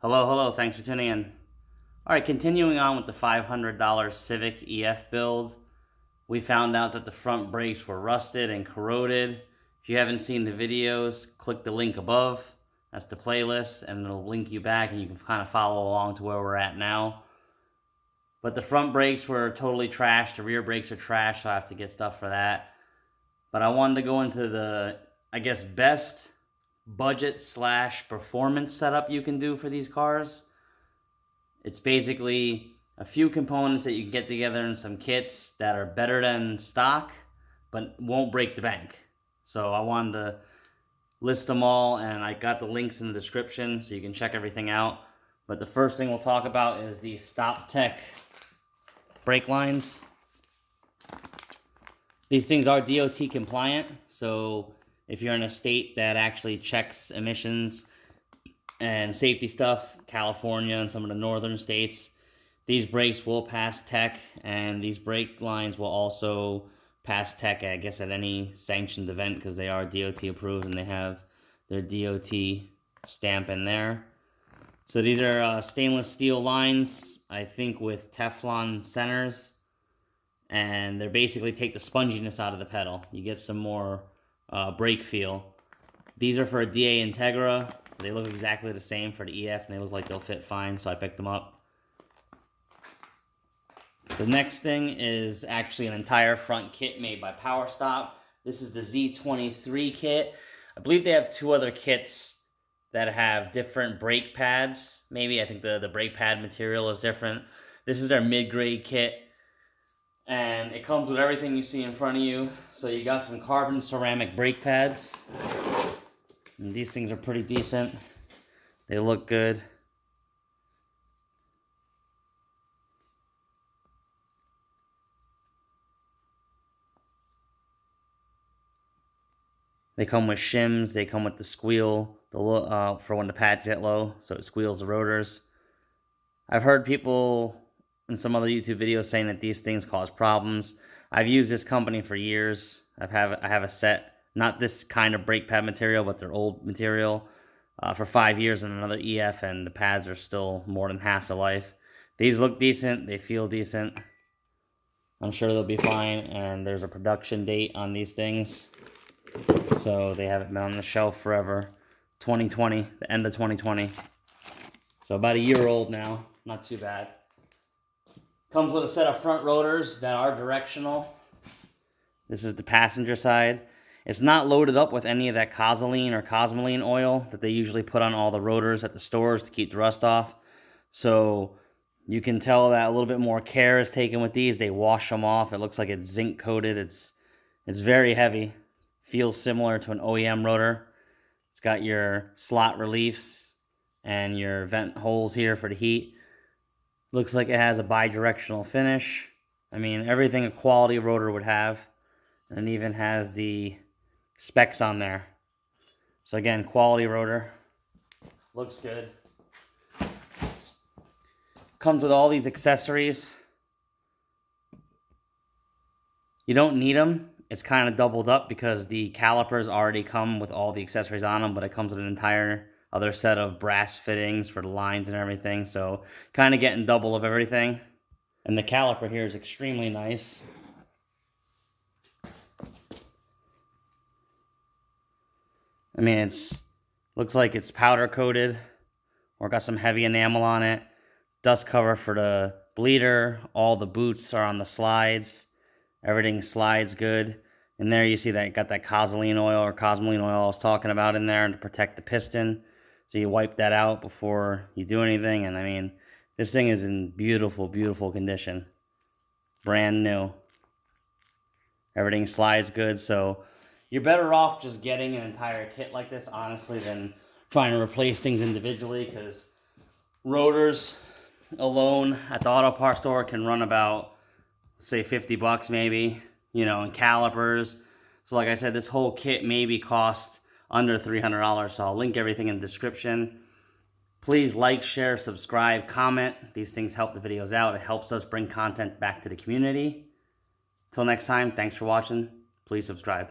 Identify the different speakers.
Speaker 1: Hello, thanks for tuning in. Alright, continuing on with the $500 Civic EF build, we found out that the front brakes were rusted and corroded. If you haven't seen the videos, click the link above. That's the playlist, and it'll link you back and you can kind of follow along to where we're at now. But the front brakes were totally trashed, the rear brakes are trashed, so I have to get stuff for that. But I wanted to go into the, best budget / performance setup you can do for these cars. It's basically a few components that you can get together in some kits that are better than stock, but won't break the bank. So I wanted to list them all, and I got the links in the description so you can check everything out. But the first thing we'll talk about is the StopTech brake lines. These things are DOT compliant, so if you're in a state that actually checks emissions and safety stuff, California and some of the northern states, these brakes will pass tech, and these brake lines will also pass tech, I guess, at any sanctioned event, because they are DOT approved and they have their DOT stamp in there. So these are stainless steel lines, I think with Teflon centers, and they basically take the sponginess out of the pedal. You get some more brake feel. These are for a DA Integra. They look exactly the same for the EF, and they look like they'll fit fine, so I picked them up. The next thing is actually an entire front kit made by PowerStop. This is the Z23 Kit. I believe they have two other kits that have different brake pads. Maybe, I think the brake pad material is different. This is their mid-grade kit, and it comes with everything you see in front of you. So you got some carbon ceramic brake pads. And these things are pretty decent. They look good. They come with shims. They come with the squeal for when the pads get low, so it squeals the rotors. I've heard people in some other YouTube videos saying that these things cause problems. I've used this company for years. I have a set, not this kind of brake pad material, but their old material, for 5 years in another EF, and the pads are still more than half the life. These look decent. They feel decent. I'm sure they'll be fine, and there's a production date on these things. So they haven't been on the shelf forever. 2020, the end of 2020. So about a year old now. Not too bad. Comes with a set of front rotors that are directional. This is the passenger side. It's not loaded up with any of that Cosaline or Cosmoline oil that they usually put on all the rotors at the stores to keep the rust off. So you can tell that a little bit more care is taken with these. They wash them off. It looks like it's zinc coated. It's very heavy. Feels similar to an OEM rotor. It's got your slot reliefs and your vent holes here for the heat. Looks like it has a bi-directional finish. I mean, everything a quality rotor would have. And it even has the specs on there. So again, quality rotor. Looks good. Comes with all these accessories. You don't need them. It's kind of doubled up because the calipers already come with all the accessories on them, but it comes with an entire other set of brass fittings for the lines and everything. So kind of getting double of everything. And the caliper here is extremely nice. I mean, looks like it's powder coated or got some heavy enamel on it. Dust cover for the bleeder. All the boots are on the slides. Everything slides good. And there you see that got that Cosaline oil or Cosmoline oil I was talking about in there to protect the piston. So you wipe that out before you do anything. And I mean, this thing is in beautiful, beautiful condition. Brand new. Everything slides good. So you're better off just getting an entire kit like this, honestly, than trying to replace things individually, because rotors alone at the auto parts store can run about, say, $50 maybe, and calipers. So like I said, this whole kit maybe costs under $300, so I'll link everything in the description. Please like, share, subscribe, comment. These things help the videos out. It helps us bring content back to the community. Till next time, thanks for watching. Please subscribe.